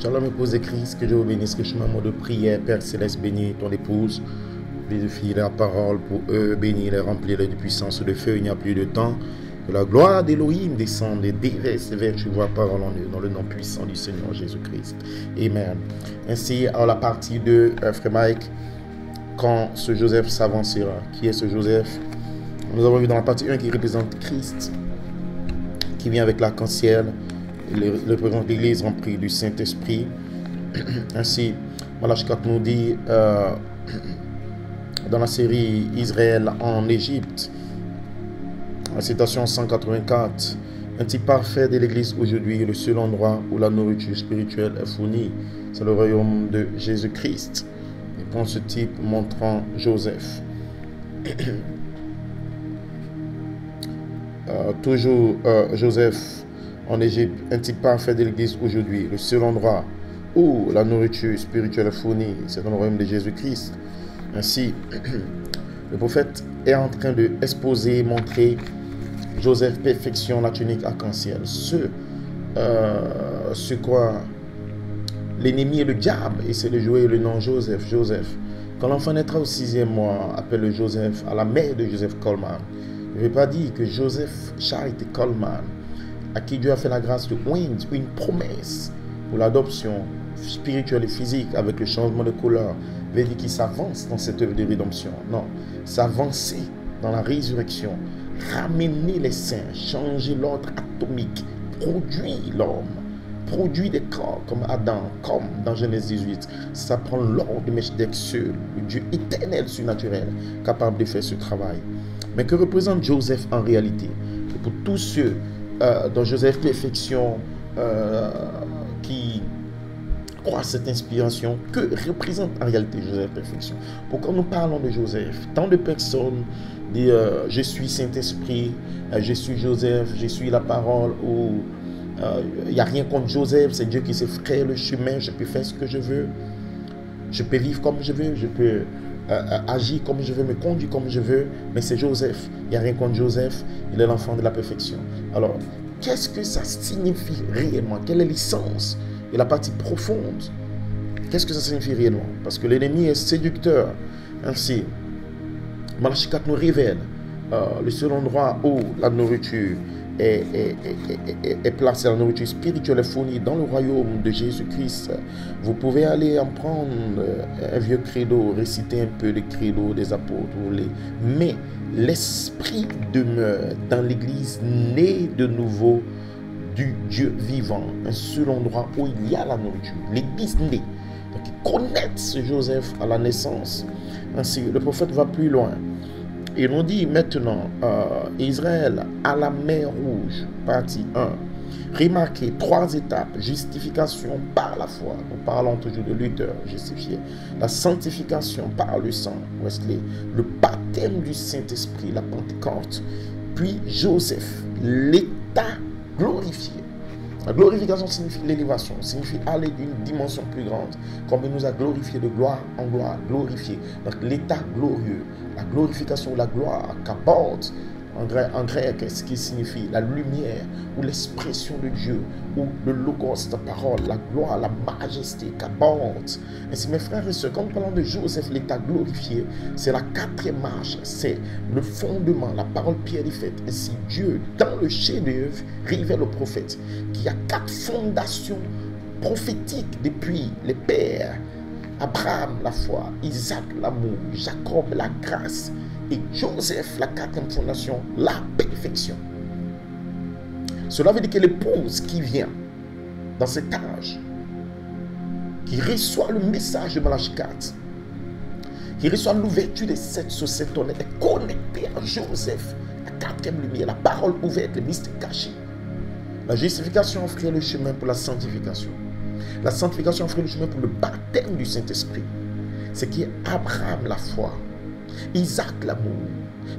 Shalom, épouse de Christ, que Dieu vous bénisse richement. Mot de prière, Père Céleste, bénis ton épouse, vivifie la parole pour eux, bénis les remplir de puissance de feu, il n'y a plus de temps. Que la gloire d'Élohim descende et déverse vers voix parole en eux, dans le nom puissant du Seigneur Jésus-Christ. Amen. Ainsi, à la partie 2, Frère Mike, quand ce Joseph s'avancera. Qui est ce Joseph? Nous avons vu dans la partie 1 qui représente Christ, qui vient avec l'arc-en-ciel, le président de l'Église rempli du Saint-Esprit. Ainsi, Malachie 4 nous dit dans la série Israël en Égypte, la citation 184, un type parfait de l'Église aujourd'hui, le seul endroit où la nourriture spirituelle est fournie, c'est le royaume de Jésus-Christ. Et pour ce type montrant Joseph. Toujours Joseph en Égypte, un type parfait de l'Église aujourd'hui, le seul endroit où la nourriture spirituelle est fournie, c'est dans le royaume de Jésus-Christ. Ainsi, le prophète est en train de exposer, montrer Joseph perfection, la tunique arc-en-ciel. Ce quoi l'ennemi et le diable essaient de jouer le nom Joseph. Quand l'enfant naîtra au 6e mois, appelle Joseph à la mère de Joseph Coleman. Je ne vais pas dire que Joseph Charity Coleman, à qui Dieu a fait la grâce de une promesse pour l'adoption spirituelle et physique avec le changement de couleur, veut dire qu'il s'avance dans cette œuvre de rédemption. Non, s'avancer dans la résurrection, ramener les saints, changer l'ordre atomique, produire l'homme, produire des corps comme Adam, comme dans Genèse 18. Ça prend l'ordre de Melchizedek seul, le Dieu éternel, surnaturel, capable de faire ce travail. Mais que représente Joseph en réalité? Et pour tous ceux dont Joseph perfection qui croient cette inspiration, que représente en réalité Joseph perfection? Pourquoi nous parlons de Joseph? Tant de personnes disent je suis Saint-Esprit, je suis Joseph, je suis la parole, ou il n'y a rien contre Joseph, c'est Dieu qui se fraye le chemin, je peux faire ce que je veux, je peux vivre comme je veux, je peux agir comme je veux, me conduire comme je veux, mais c'est Joseph. Il n'y a rien contre Joseph, il est l'enfant de la perfection. Alors, qu'est-ce que ça signifie réellement? Quelle est l'essence et la partie profonde? Qu'est-ce que ça signifie réellement? Parce que l'ennemi est séducteur. Ainsi, Malachie 4 nous révèle le seul endroit où la nourriture est placée, la nourriture spirituelle est fournie dans le royaume de Jésus-Christ. Vous pouvez aller en prendre un vieux credo, réciter un peu le credo des apôtres, mais l'esprit demeure dans l'église née de nouveau du Dieu vivant, un seul endroit où il y a la nourriture, l'église née. Donc, connaître ce Joseph à la naissance. Ainsi, le prophète va plus loin. Il nous dit maintenant, Israël à la mer Rouge, partie 1. Remarquez 3 étapes. Justification par la foi. Nous parlons toujours de Luther, justifié. La sanctification par le sang, Wesley. Le baptême du Saint-Esprit, la Pentecôte. Puis Joseph, l'état glorifié. La glorification signifie l'élévation, signifie aller d'une dimension plus grande. Comme il nous a glorifié de gloire en gloire, glorifié. Donc l'état glorieux, la glorification ou la gloire qu'apporte en grec, ce qui signifie la lumière ou l'expression de Dieu ou le logos, la parole, la gloire, la majesté qu'apporte. Ainsi mes frères et sœurs, quand nous parlons de Joseph, l'état glorifié, c'est la 4e marche, c'est le fondement, la parole pierre est faite. Ainsi Dieu, dans le chef-d'œuvre, révèle au prophète qu'il y a 4 fondations prophétiques depuis les pères. Abraham, la foi, Isaac, l'amour, Jacob, la grâce, et Joseph, la 4e fondation, la perfection. Cela veut dire que l'épouse qui vient dans cet âge, qui reçoit le message de Malachie 4, qui reçoit l'ouverture des 7 sur 7 tonnes, est connectée à Joseph, la 4e lumière, la parole ouverte, le mystère caché. La justification offrait le chemin pour la sanctification. La sanctification offrait le chemin pour le baptême du Saint-Esprit. C'est qui est Abraham la foi, Isaac l'amour,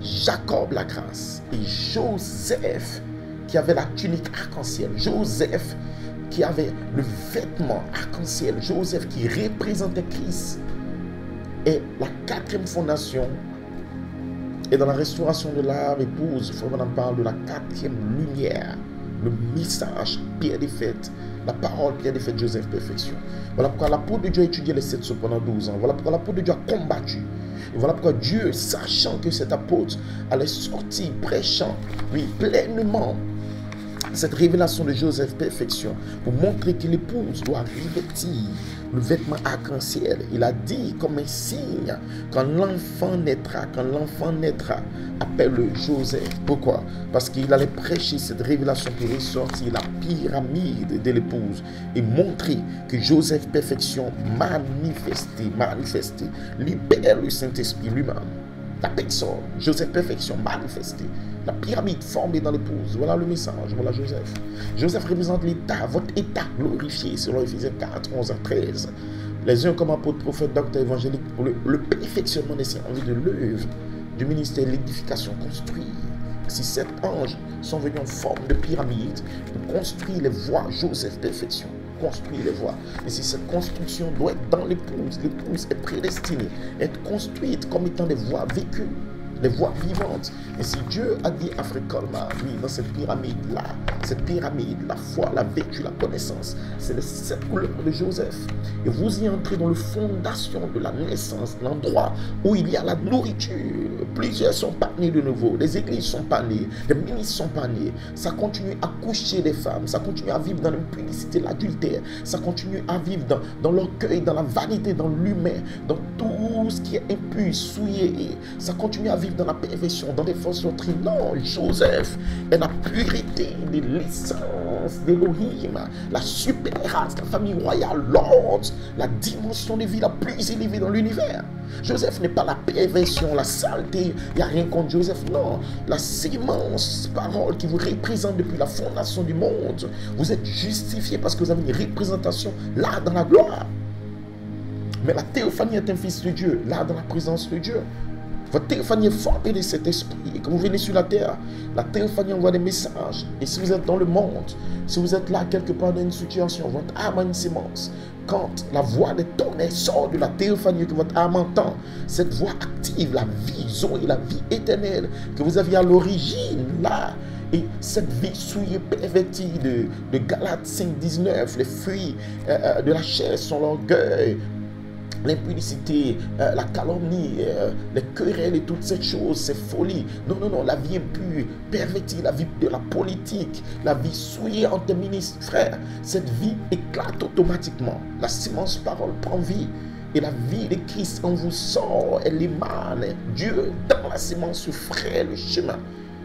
Jacob la grâce et Joseph qui avait la tunique arc-en-ciel, Joseph qui avait le vêtement arc-en-ciel, Joseph qui représentait Christ. Et la 4e fondation est dans la restauration de l'âme épouse. Il faut qu'on en parle de la 4e lumière. le message Pierre des Fêtes, la parole Pierre des Fêtes, Joseph Perfection. Voilà pourquoi l'apôtre de Dieu a étudié les 7 sceaux pendant 12 ans. Voilà pourquoi l'apôtre de Dieu a combattu. Et voilà pourquoi Dieu, sachant que cet apôtre allait sortir prêchant, oui, pleinement cette révélation de Joseph Perfection pour montrer que l'épouse doit revêtir le vêtement arc-en-ciel. Il a dit comme un signe, quand l'enfant naîtra, appelle-le Joseph. Pourquoi? Parce qu'il allait prêcher cette révélation pour ressortir la pyramide de l'épouse et montrer que Joseph Perfection manifesté, libère le Saint-Esprit lui-même. La personne, Joseph Perfection manifesté, la pyramide formée dans l'épouse. Voilà le message, voilà Joseph. Joseph représente l'État, votre État glorifié, selon Éphésiens 4, 11 à 13. Les uns comme apôtres, prophètes, docteurs, évangéliques, pour le perfectionnement des services de l'œuvre du ministère, l'édification, construire. Si 7 anges sont venus en forme de pyramide pour construire les voies, Joseph Perfection, construire les voies. Et si cette construction doit être dans l'épouse, l'épouse est prédestinée à être construite comme étant des voies vécues, des voies vivantes. Et si Dieu a dit à Frère Coleman, oui, dans cette pyramide-là, la foi, la vertu, la connaissance, c'est les 7 couleurs de Joseph. Et vous y entrez dans le fondation de la naissance, l'endroit où il y a la nourriture. Plusieurs sont pas nés de nouveau, les églises sont pas nées, les ministres sont pas nés. Ça continue à coucher des femmes, ça continue à vivre dans l'impudicité, l'adultère, ça continue à vivre dans l'orgueil, dans la vanité, dans l'humain, dans tout ce qui est impur, souillé. Ça continue à vivre dans la perversion, dans des fausses doctrines. Non, Joseph est la pureté de l'essence d'Élohim, la super race, la famille royale, l'ordre, la dimension de vie la plus élevée dans l'univers. Joseph n'est pas la perversion, la saleté, il n'y a rien contre Joseph, non. La sémence parole qui vous représente depuis la fondation du monde, vous êtes justifié parce que vous avez une représentation là dans la gloire. Mais la théophanie est un fils de Dieu, là dans la présence de Dieu. Votre théophanie est formée de cet esprit. Et quand vous venez sur la terre, la théophanie envoie des messages. Et si vous êtes dans le monde, si vous êtes là quelque part dans une situation, votre âme a une sémence. Quand la voix des tonnerres sort de la théophanie que votre âme entend, cette voix active la vie, Zoé, la vie éternelle que vous aviez à l'origine là. Et cette vie souillée, pervertie de Galates 5, 19, les fruits de la chair sont l'orgueil, l'impudicité, la calomnie, les querelles et toutes ces choses, ces folies. Non, non, non, la vie impure, pervertie, la vie de la politique, la vie souillée entre ministres, frères. Cette vie éclate automatiquement. La sémence parole prend vie. Et la vie de Christ en vous sort, elle émane. Dieu, dans la sémence, se fraye le chemin.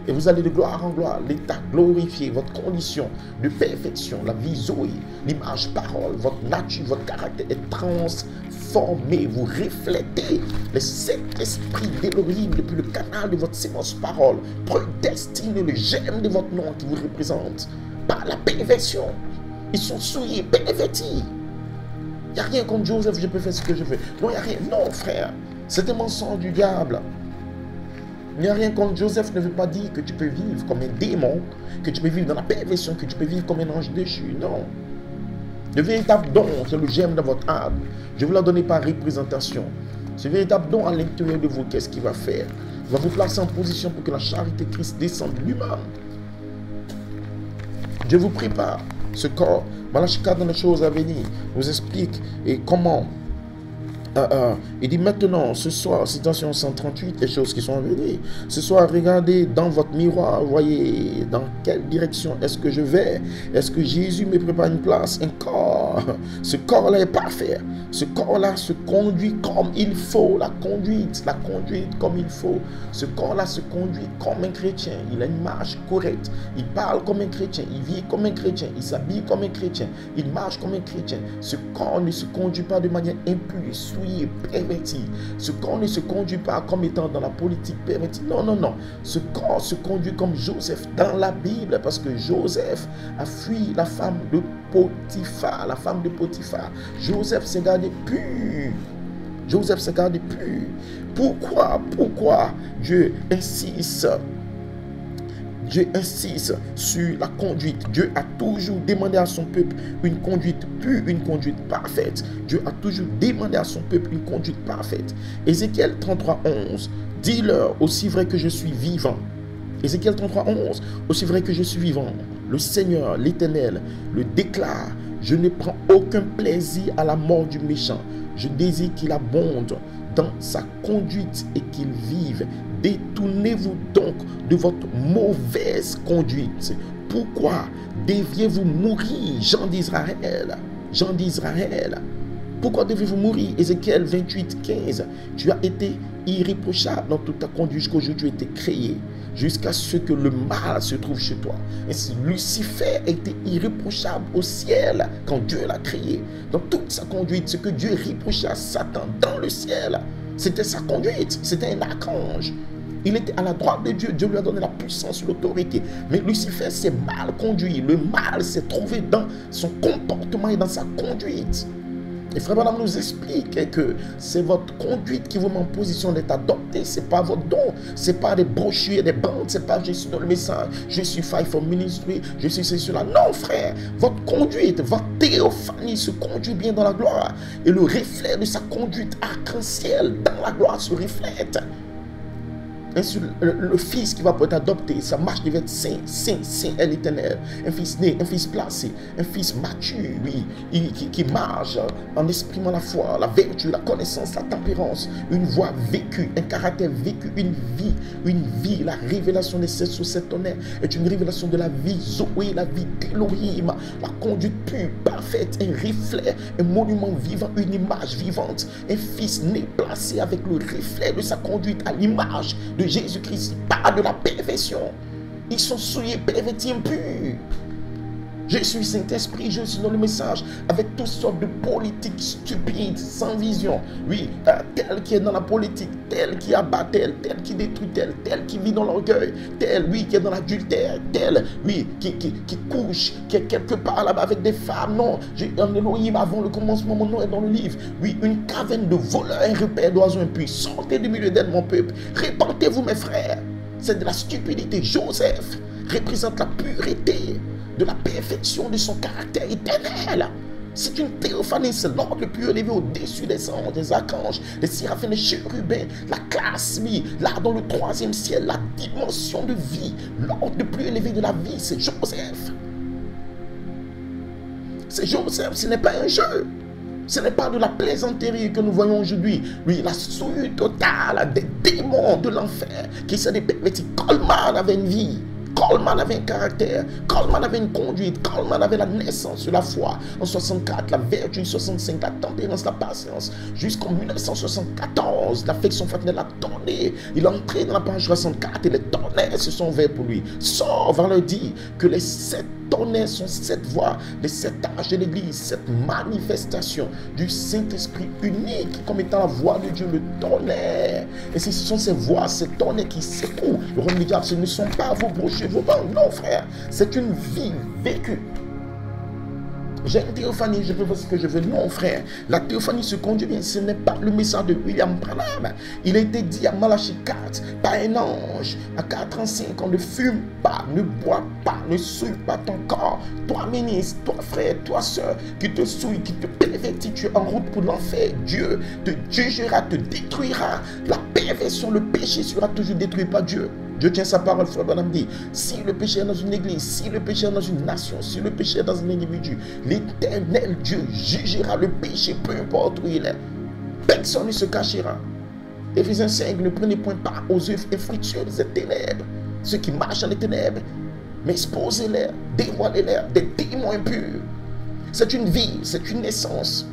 Et vous allez de gloire en gloire, l'état glorifié, votre condition de perfection, la vie Zoé, l'image parole, votre nature, votre caractère est transformé. Vous reflétez les 7 esprits d'Élohim depuis le canal de votre sémence parole, prédestiné le germe de votre nom qui vous représente par la perversion. Ils sont souillés, pervertis. Il n'y a rien contre Joseph, je peux faire ce que je veux. Non, il n'y a rien. Non, frère, c'est un mensonge du diable. Il n'y a rien contre Joseph ne veut pas dire que tu peux vivre comme un démon, que tu peux vivre dans la perversion, que tu peux vivre comme un ange déchu. Non. Le véritable don, c'est le germe de votre âme. Je vous la donne par représentation. Ce véritable don à l'intérieur de vous, qu'est-ce qu'il va faire? Il va vous placer en position pour que la charité de Christ descende lui-même. Dieu vous prépare ce corps. Malachie 4 dans les choses à venir vous explique et comment. Il dit maintenant, ce soir, citation 138, les choses qui sont à venir. Ce soir, regardez dans votre miroir, voyez dans quelle direction est-ce que je vais. Est-ce que Jésus me prépare une place, un corps? Ce corps-là est parfait. Ce corps-là se conduit comme il faut. La conduite comme il faut. Ce corps-là se conduit comme un chrétien. Il a une marche correcte. Il parle comme un chrétien. Il vit comme un chrétien. Il s'habille comme un chrétien. Il marche comme un chrétien. Ce corps ne se conduit pas de manière impure, perverti. Ce corps ne se conduit pas comme étant dans la politique pervertie. Non, non, non. Ce corps se conduit comme Joseph dans la Bible, parce que Joseph a fui la femme de Potiphar. La femme de Potiphar. Joseph s'est gardé pur. Joseph s'est gardé pur. Pourquoi Dieu insiste? Dieu insiste sur la conduite. Dieu a toujours demandé à son peuple une conduite pure, une conduite parfaite. Dieu a toujours demandé à son peuple une conduite parfaite. Ézéchiel 33, 11. Dis-leur, aussi vrai que je suis vivant. Ézéchiel 33, 11. Aussi vrai que je suis vivant. le Seigneur, l'Éternel, le déclare. Je ne prends aucun plaisir à la mort du méchant. Je désire qu'il abonde dans sa conduite et qu'il vive. Détournez-vous donc de votre mauvaise conduite. Pourquoi deviez-vous mourir, gens d'Israël? Gens d'Israël. Pourquoi devez-vous mourir? Ézéchiel 28, 15. Tu as été irréprochable dans toute ta conduite jusqu'au jour où tu as été créé, jusqu'à ce que le mal se trouve chez toi. Ainsi, Lucifer a été irréprochable au ciel quand Dieu l'a créé. Dans toute sa conduite, ce que Dieu reprochait à Satan dans le ciel, c'était sa conduite, c'était un archange. Il était à la droite de Dieu, Dieu lui a donné la puissance, l'autorité. Mais Lucifer s'est mal conduit, le mal s'est trouvé dans son comportement et dans sa conduite. Et Frère Branham nous explique que c'est votre conduite qui vous met en position d'être adopté. Ce n'est pas votre don. Ce n'est pas des brochures, des bandes. Ce n'est pas je suis dans le message. Je suis Fight for Ministry. Je suis ceci, cela. Non, frère. Votre conduite, votre théophanie se conduit bien dans la gloire. Et le reflet de sa conduite arc-en-ciel dans la gloire se reflète. Ainsi, le fils qui va être adopté, sa marche devait être saint, saint, saint est l'Éternel. Un fils né, un fils placé, un fils mature, oui, qui marche en exprimant la foi, la vertu, la connaissance, la tempérance, une voix vécue, un caractère vécu, une vie, la révélation des 7 sur 7 tonnerres est une révélation de la vie Zoé, la vie d'Elohim, la conduite pure, parfaite, un reflet, un monument vivant, une image vivante, un fils né placé avec le reflet de sa conduite à l'image de Jésus-Christ, pas de la perversion. Ils sont souillés, pervertis, impurs. Je suis Saint-Esprit, je suis dans le message avec toutes sortes de politiques stupides, sans vision. Oui, tel qui est dans la politique, tel qui abat tel qui détruit tel qui vit dans l'orgueil, tel, oui, qui est dans l'adultère, tel, oui, qui couche, qui est quelque part là-bas avec des femmes. Non, en Elohim, avant le commencement, mon nom est dans le livre. Oui, une caverne de voleurs, un repère d'oiseaux impies. Sortez du milieu d'elle, mon peuple. Répentez-vous, mes frères. C'est de la stupidité. Joseph représente la pureté de la perfection de son caractère éternel. C'est une théophanie, c'est l'ordre le plus élevé au-dessus des anges, des archanges, des séraphins, des chérubins, la classe, oui, là dans le 3e ciel, la dimension de vie, l'ordre le plus élevé de la vie, c'est Joseph. C'est Joseph, ce n'est pas un jeu. Ce n'est pas de la plaisanterie que nous voyons aujourd'hui. Oui, la souillure totale des démons de l'enfer qui s'est pervertis. Coleman avait une vie. Coleman avait un caractère, Coleman avait une conduite, Coleman avait la naissance sur la foi en 64, la vertu en 65, la tempérance, la patience, jusqu'en 1974, l'affection fraternelle a tourné, il est entré dans la page 64 et les tonnerres se sont ouverts pour lui. Sors, va leur dire que les 7 tonnerres sont 7 voix, les 7 âges de l'église, cette manifestation du Saint-Esprit unique comme étant la voix de Dieu, le tonnerre. Et ce sont ces voix, ces tonnerres qui secouent. Le royaume du diable, ce ne sont pas vos brochures, vos bandes. Non, frère, c'est une vie vécue. J'ai une théophanie, je peux faire ce que je veux. Non, frère, la théophanie se conduit bien. Ce n'est pas le message de William Branham. Il a été dit à Malachie 4 par un ange à 4:5 ans: ne fume pas, ne bois pas, ne souille pas ton corps. Toi, ministre, toi, frère, toi, soeur, qui te souille, qui te pervertit, tu es en route pour l'enfer. Dieu te jugera, te détruira. La perversion, le péché sera toujours détruit par Dieu. Dieu tient sa parole, frère Branham dit, si le péché est dans une église, si le péché est dans une nation, si le péché est dans un individu, l'Éternel Dieu jugera le péché, peu importe où il est. Personne ne se cachera. Éphésiens 5, ne prenez point part aux œuvres infructueuses des ténèbres, ceux qui marchent dans les ténèbres, mais exposez-les, dévoilez-les, des démons impurs. C'est une vie, c'est une naissance.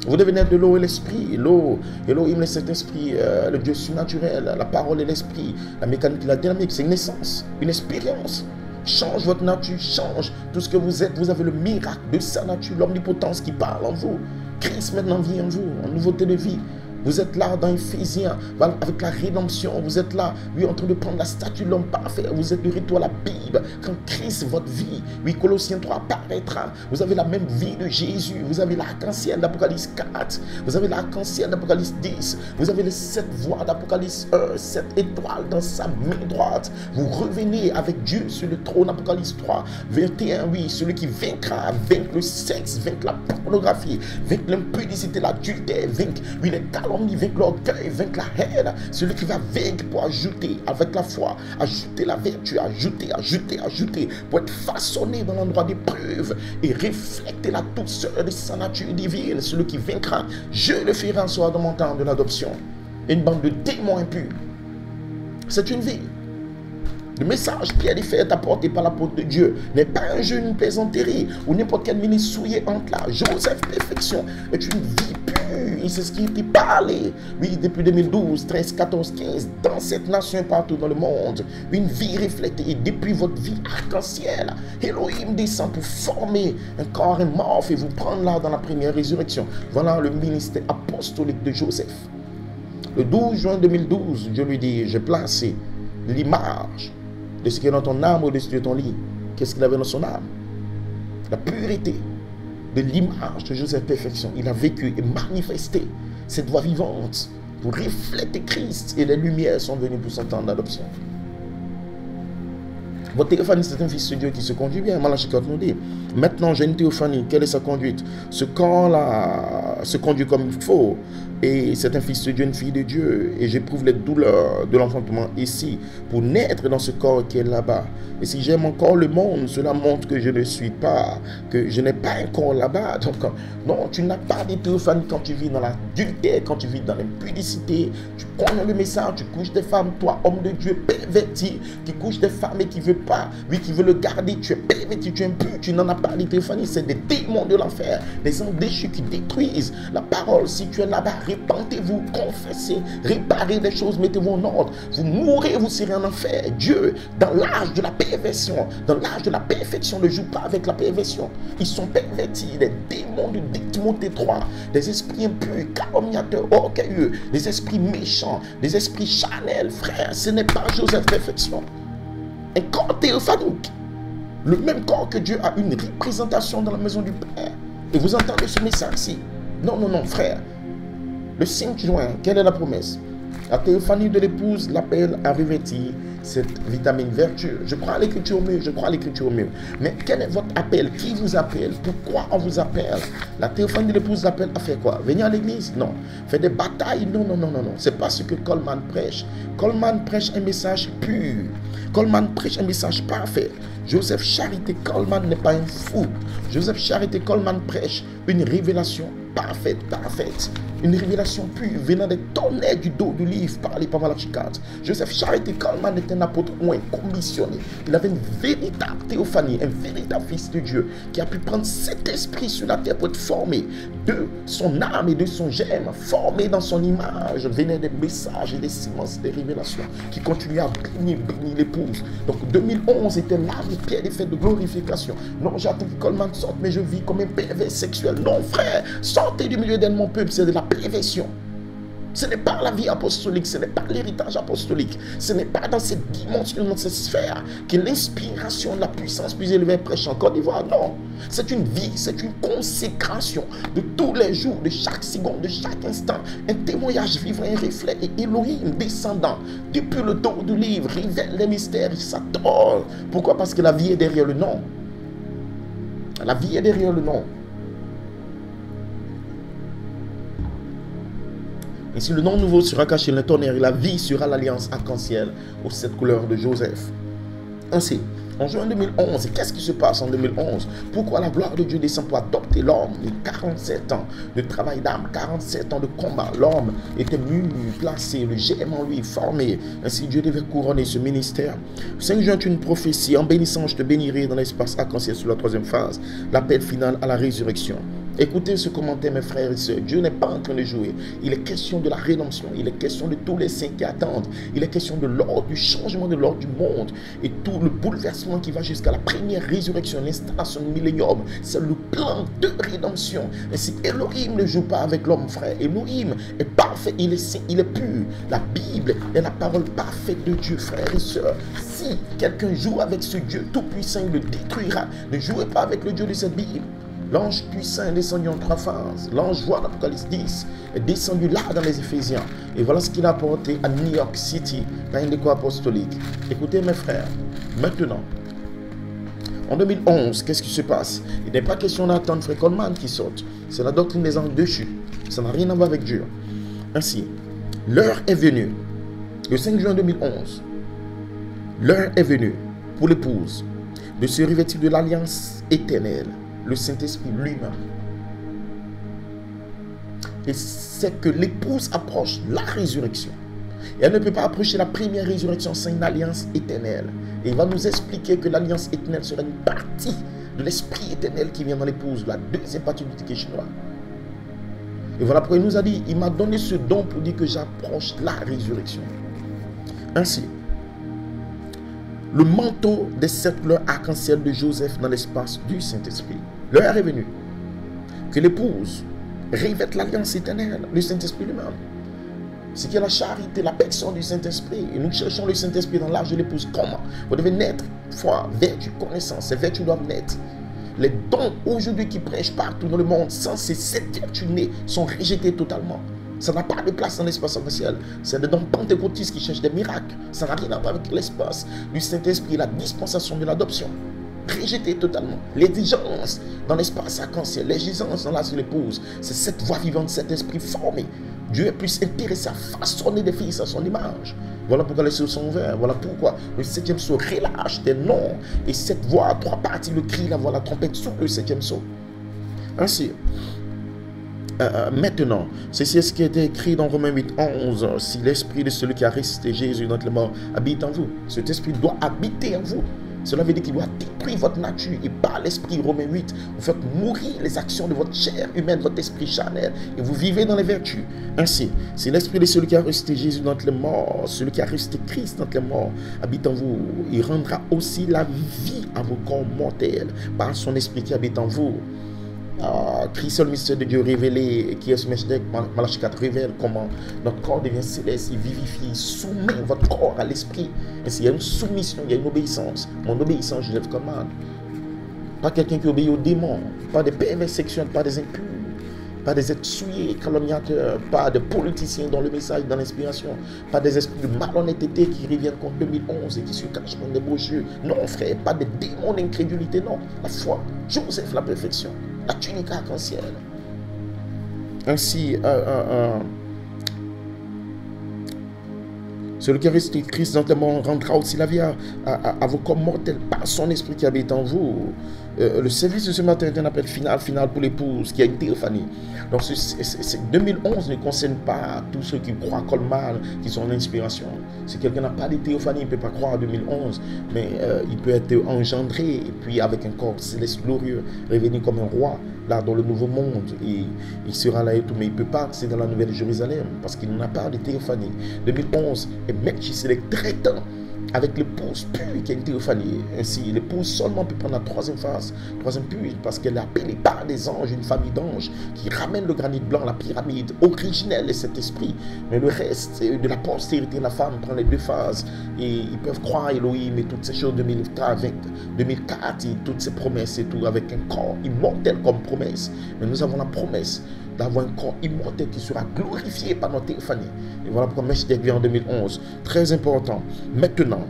Vous devez naître de l'eau et l'esprit. L'eau, Elohim, le Saint-Esprit, le Dieu surnaturel, la parole et l'esprit, la mécanique et la dynamique, c'est une naissance, une expérience. Change votre nature, change tout ce que vous êtes. Vous avez le miracle de sa nature, l'omnipotence qui parle en vous. Christ maintenant vit en vous, en nouveauté de vie. Vous êtes là dans Éphésiens, avec la rédemption. Vous êtes là, oui, en train de prendre la statue de l'homme parfait. Vous êtes de retour à la Bible. Quand Christ, votre vie, oui, Colossiens 3 apparaîtra. Vous avez la même vie de Jésus. Vous avez l'arc-en-ciel d'Apocalypse 4. Vous avez l'arc-en-ciel d'Apocalypse 10. Vous avez les 7 voix d'Apocalypse 1, 7 étoiles dans sa main droite. Vous revenez avec Dieu sur le trône, Apocalypse 3, 21, oui, celui qui vaincra, vaincre le sexe, vaincre la pornographie, vaincre l'impudicité, l'adultère, vaincre, oui, les talons l'homme qui vaincre l'orgueil, vaincre la haine. Celui qui va vaincre pour ajouter avec la foi, ajouter la vertu, ajouter, pour être façonné dans l'endroit d'épreuve et refléter la douceur de sa nature divine. Celui qui vaincra, je le ferai en soi dans mon temps de l'adoption. Une bande de démons impurs. C'est une vie. Le message Pierre fait apporté par l'apôtre de Dieu n'est pas un jeu, une plaisanterie ou n'importe quel ministre souillé entre là. Joseph Perfection est une vie pure. C'est ce qui était parlé, oui, depuis 2012, 13, 14, 15, dans cette nation partout dans le monde. Une vie reflétée. Et depuis votre vie arc-en-ciel, Elohim descend pour former un corps morphe et vous prendre là dans la première résurrection. Voilà le ministère apostolique de Joseph. Le 12 juin 2012, Dieu lui dit, j'ai placé l'image de ce qui est dans ton âme au-dessus de ton lit. Qu'est-ce qu'il avait dans son âme? La pureté de l'image de Joseph Perfection. Il a vécu et manifesté cette voix vivante pour refléter Christ et les lumières sont venues pour son temps d'adoption. Votre Théophanie, c'est un fils de Dieu qui se conduit bien. Malachie 4 nous dit. Maintenant, j'ai une Théophanie. Quelle est sa conduite? Ce corps-là se conduit comme il faut. Et c'est un fils de Dieu, une fille de Dieu. Et j'éprouve les douleurs de l'enfantement ici pour naître dans ce corps qui est là-bas. Et si j'aime encore le monde, cela montre que je ne suis pas, que je n'ai pas un corps là-bas. Donc, non, tu n'as pas de Théophanie quand tu vis dans l'adultère, quand tu vis dans l'impudicité. Tu prends le message, tu couches des femmes, toi, homme de Dieu, perverti, qui couche des femmes et qui ne veut pas, lui qui veut le garder, tu es perverti, tu es impur, tu n'en as pas de Théophanie. C'est des démons de l'enfer, des anges déchus qui détruisent la parole. Si tu es là-bas, répentez-vous, confessez, réparez les choses, mettez-vous en ordre. Vous mourrez, vous serez en enfer. Dieu, dans l'âge de la perversion, dans l'âge de la perfection, ne joue pas avec la perversion. Ils sont pervertis, les démons de Timothée 3, des esprits impurs, calomniateurs, orgueilleux, des esprits méchants, des esprits charnels, frère. Ce n'est pas Joseph Perfection. Un corps théophanique. Le même corps que Dieu a une représentation dans la maison du Père. Et vous entendez ce message-ci. Non, non, non, frère. Le 5 juin, quelle est la promesse? La théophanie de l'épouse l'appelle à revêtir cette vitamine vertueuse. Je crois à l'écriture mieux, je crois à l'écriture mieux. Mais quel est votre appel? Qui vous appelle? Pourquoi on vous appelle? La théophanie de l'épouse l'appelle à faire quoi? Venir à l'église? Non. Faire des batailles? Non, non, non, non, non. C'est pas ce que Coleman prêche. Coleman prêche un message pur. Coleman prêche un message parfait. Joseph Charité Coleman n'est pas un fou. Joseph Charité Coleman prêche une révélation parfaite, parfaite. Une révélation pure venant des tonnerres du dos du livre parlé par Malachie 4. Joseph Charité Coleman était un apôtre ou un commissionné. Il avait une véritable théophanie, un véritable fils de Dieu qui a pu prendre cet esprit sur la terre pour être formé de son âme et de son germe, formé dans son image. Venaient des messages et des silences, des révélations qui continuaient à bénir l'épouse. Donc 2011 était l'âme de Pierre des fêtes de glorification. Non, j'attends que Coleman sorte, mais je vis comme un pervers sexuel. Non, frère, sortez du milieu de mon peuple, c'est de la perversion. Ce n'est pas la vie apostolique, ce n'est pas l'héritage apostolique, ce n'est pas dans cette dimension, dans cette sphère que l'inspiration, la puissance plus élevée prêche en Côte d'Ivoire. Non, c'est une vie, c'est une consécration de tous les jours, de chaque seconde, de chaque instant. Un témoignage vivant, un reflet et Elohim descendant depuis le dos du livre, révèle les mystères, ça tord. Pourquoi? Parce que la vie est derrière le nom. La vie est derrière le nom. Et si le nom nouveau sera caché dans le tonnerre, la vie sera l'alliance arc-en-ciel aux 7 couleurs de Joseph. Ainsi, en juin 2011, et qu'est-ce qui se passe en 2011? Pourquoi la gloire de Dieu descend pour adopter l'homme? 47 ans de travail d'âme, 47 ans de combat. L'homme était mûr, placé, le germe en lui formé. Ainsi, Dieu devait couronner ce ministère. 5 juin est une prophétie. En bénissant, je te bénirai dans l'espace arc-en-ciel sur la 3e phase. L'appel final à la résurrection. Écoutez ce commentaire, mes frères et sœurs. Dieu n'est pas en train de jouer. Il est question de la rédemption. Il est question de tous les saints qui attendent. Il est question de l'ordre, du changement de l'ordre du monde. Et tout le bouleversement qui va jusqu'à la première résurrection, l'installation du millénium. C'est le plan de rédemption. Et si Elohim ne joue pas avec l'homme, frère, Elohim est parfait, il est saint, il est pur. La Bible est la parole parfaite de Dieu, frères et sœurs. Si quelqu'un joue avec ce Dieu tout-puissant, il le détruira. Ne jouez pas avec le Dieu de cette Bible. L'ange puissant est descendu en 3 phases. L'ange voit l'Apocalypse 10 est descendu là dans les Éphésiens. Et voilà ce qu'il a apporté à New York City, dans une école apostolique. Écoutez mes frères, maintenant, en 2011, qu'est-ce qui se passe? Il n'est pas question d'attendre Frère Coleman qui saute. C'est la doctrine des anges déchus. Ça n'a rien à voir avec Dieu. Ainsi, l'heure est venue, le 5 juin 2011, l'heure est venue pour l'épouse de se revêtir de l'alliance éternelle, le Saint-Esprit lui-même. Et c'est que l'épouse approche la résurrection. Et elle ne peut pas approcher la première résurrection sans une alliance éternelle. Et il va nous expliquer que l'alliance éternelle sera une partie de l'esprit éternel qui vient dans l'épouse, la deuxième partie du ticket chinois. Et voilà pourquoi il nous a dit, il m'a donné ce don pour dire que j'approche la résurrection. Ainsi, le manteau des sept couleurs arc-en-ciel de Joseph dans l'espace du Saint-Esprit. L'heure est venue que l'épouse revête l'alliance éternelle, le Saint-Esprit lui-même. C'est qui est la charité, la personne du Saint-Esprit. Et nous cherchons le Saint-Esprit dans l'âge de l'épouse. Comment? Vous devez naître, foi, vertu, connaissance. Ces vertus doivent naître. Les dons aujourd'hui qui prêchent partout dans le monde, sans ces sept vertus nées, sont rejetés totalement. Ça n'a pas de place dans l'espace arc-en-ciel. C'est des dons pentecôtistes qui cherchent des miracles. Ça n'a rien à voir avec l'espace du Saint-Esprit, la dispensation de l'adoption. Rejeté totalement. L'exigence dans l'espace arc-en-ciel, l'exigence dans l'âge de l'épouse, c'est cette voix vivante, cet esprit formé. Dieu est plus intéressé à façonner des fils à son image. Voilà pourquoi les cieux sont ouverts. Voilà pourquoi le septième sceau relâche des noms. Et cette voix à trois parties, le cri, la voix, la trompette sur le septième sceau. Ainsi, maintenant, ceci est ce qui a été écrit dans Romains 8, 11. Si l'esprit de celui qui a ressuscité Jésus dans les morts habite en vous, cet esprit doit habiter en vous. Cela veut dire qu'il doit détruire votre nature. Et par l'esprit, Romains 8, vous faites mourir les actions de votre chair humaine, votre esprit charnel. Et vous vivez dans les vertus. Ainsi, si l'esprit de celui qui a ressuscité Jésus d'entre les morts, celui qui a ressuscité Christ d'entre les morts, habite en vous, il rendra aussi la vie à vos corps mortels par son esprit qui habite en vous. Christ, le mystère de Dieu révélé, qui est ce mystère, Malachie 4 révèle comment notre corps devient céleste, il vivifie, il soumet votre corps à l'esprit. Ainsi, il y a une soumission, il y a une obéissance. Mon obéissance, je lève commande. Pas quelqu'un qui obéit aux démons, pas des pervers sexuels, pas des impurs, pas des êtres souillés, calomniateurs, pas de politiciens dans le message, dans l'inspiration, pas des esprits de malhonnêteté qui reviennent contre 2011 et qui se cachent contre des brochures. Non, frère, pas des démons d'incrédulité, non. La foi, Joseph, la perfection. La tunique arc-en-ciel. Ainsi, celui qui a resté Christ dans les morts rendra aussi la vie à vos corps mortels par son esprit qui habite en vous. Le service de ce matin est un appel final pour l'épouse qui a une théophanie. Donc, 2011 ne concerne pas tous ceux qui croient Coleman, qui sont en inspiration. Si quelqu'un n'a pas de théophanie, il ne peut pas croire en 2011, mais il peut être engendré, et puis avec un corps céleste glorieux, revenir comme un roi, là dans le nouveau monde, et il sera là et tout, mais il ne peut pas accéder dans la nouvelle Jérusalem, parce qu'il n'a pas de théophanie. 2011 est Melchisédek traitant avec l'épouse pure qui a une théophanie. Ainsi, l'épouse seulement peut prendre la troisième phase, troisième pure, parce qu'elle est appelée par des anges, une famille d'anges, qui ramène le granit blanc, la pyramide originelle de cet esprit. Mais le reste de la postérité, la femme prend les deux phases, et ils peuvent croire Elohim et toutes ces choses 2004, et toutes ces promesses et tout, avec un corps immortel comme promesse. Mais nous avons la promesse d'avoir un corps immortel qui sera glorifié par notre théophanie. Et voilà pourquoi Melchisédek vient en 2011. Très important. Maintenant,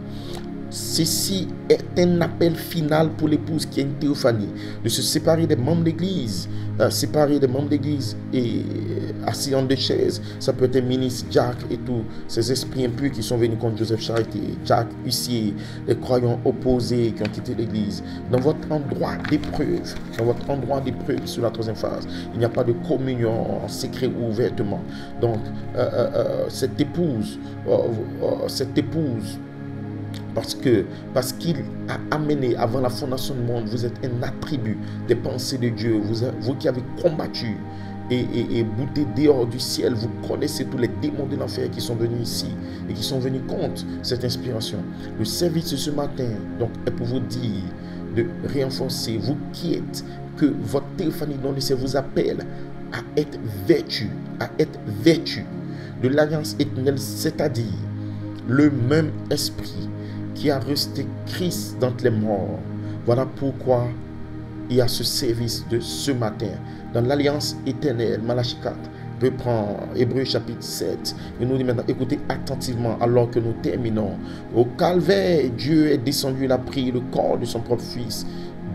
ceci est un appel final pour l'épouse qui a une théophanie, de se séparer des membres d'église, et assis en deux chaises. Ça peut être ministre Jack et tous ces esprits impurs qui sont venus contre Joseph Charité, Jack Huissier, les croyants opposés qui ont quitté l'église. Dans votre endroit d'épreuve, sur la troisième phase, il n'y a pas de communion en secret ou ouvertement. Donc, cette épouse, parce qu'il a amené avant la fondation du monde, vous êtes un attribut des pensées de Dieu. Vous qui avez combattu et bouté dehors du ciel, vous connaissez tous les démons de l'enfer qui sont venus ici et qui sont venus contre cette inspiration. Le service de ce matin donc, est pour vous dire de renforcer, vous qui êtes, que votre théophanie dans le ciel vous appelle à être vêtu de l'alliance éternelle, c'est-à-dire le même esprit qui a resté Christ d'entre les morts. Voilà pourquoi il y a ce service de ce matin. Dans l'alliance éternelle, Malachie 4 reprend Hébreux chapitre 7. Et nous dit maintenant, écoutez attentivement alors que nous terminons. Au calvaire, Dieu est descendu, il a pris le corps de son propre fils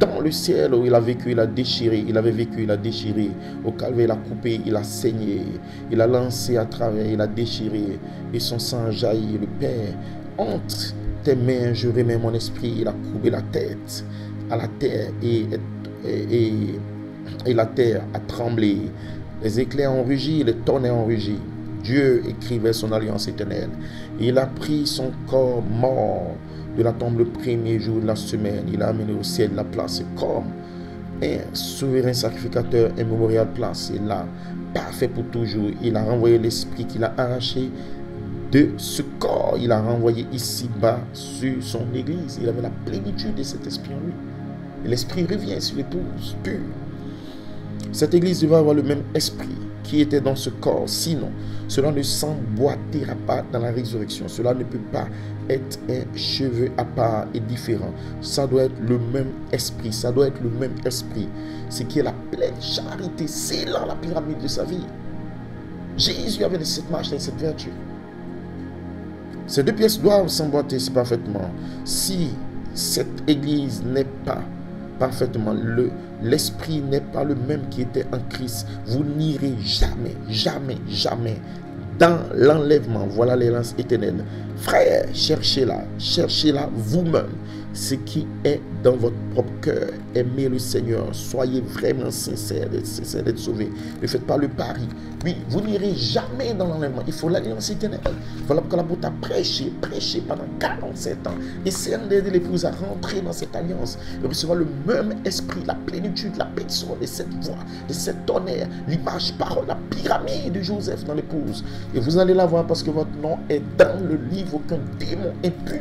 dans le ciel où il a vécu, il a déchiré, il avait vécu, il a déchiré. Au calvaire, il a coupé, il a saigné, il a lancé à travers, il a déchiré, et son sang a jailli. Le Père, entre tes mains, je remets mon esprit. Il a coupé la tête à la terre, et la terre a tremblé. Les éclairs ont rugi, les tonnerres ont rugi. Dieu écrivait son alliance éternelle. Il a pris son corps mort de la tombe le premier jour de la semaine. Il a amené au ciel la place comme un souverain sacrificateur, un mémorial placé là, parfait pour toujours. Il a renvoyé l'esprit qu'il a arraché de ce corps. Il a renvoyé ici-bas sur son église. Il avait la plénitude de cet esprit en lui. Et l'esprit revient sur l'épouse pure. Cette église devait avoir le même esprit qui était dans ce corps. Sinon, cela ne s'emboîtera pas dans la résurrection. Cela ne peut pas être un cheveu à part et différent. Ça doit être le même esprit. Ça doit être le même esprit. Ce qui est la pleine charité. C'est là la pyramide de sa vie. Jésus avait cette marche et cette vertu. Ces deux pièces doivent s'emboîter parfaitement. Si cette église n'est pas parfaitement, l'esprit n'est pas le même qui était en Christ, vous n'irez jamais, jamais, jamais dans l'enlèvement. Voilà l'alliance éternelle. Frère, cherchez-la vous-même. Ce qui est dans votre propre cœur. Aimez le Seigneur. Soyez vraiment sincères d'être sauvés. Ne faites pas le pari. Oui, vous n'irez jamais dans l'enlèvement. Il faut l'alliance éternelle. Voilà pourquoi l'apôtre a prêché pendant 47 ans. Essayant d'aider l'épouse à rentrer dans cette alliance. Et recevoir le même esprit, la plénitude, la personne de cette voix, de cet honneur, l'image, parole, la pyramide de Joseph dans l'épouse. Et vous allez la voir parce que votre nom est dans le livre. Aucun démon impur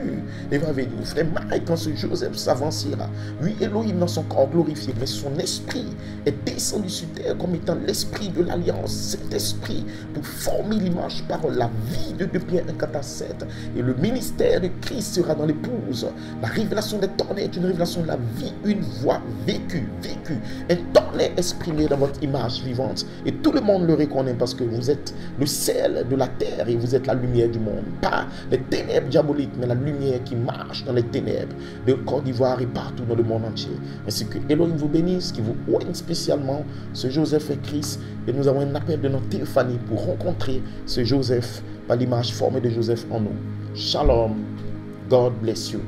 ne va venir. Frère Mike, quand ce Joseph s'avancera, oui, Elohim dans son corps glorifié, mais son esprit est descendu sur terre comme étant l'esprit de l'alliance, cet esprit pour former l'image par la vie de 2 Pierre 1,4-7. Et le ministère de Christ sera dans l'épouse. La révélation des tonnerres est une révélation de la vie, une voix vécue, un tonnerre exprimé dans votre image vivante. Et tout le monde le reconnaît parce que vous êtes le sel de la terre et vous êtes la lumière du monde. Pas les ténèbres diaboliques, mais la lumière qui marche dans les ténèbres de Côte d'Ivoire et partout dans le monde entier. Ainsi que Elohim vous bénisse, qui vous oigne spécialement, ce Joseph et Christ. Et nous avons un appel de notre Théophanie pour rencontrer ce Joseph par l'image formée de Joseph en nous. Shalom. God bless you.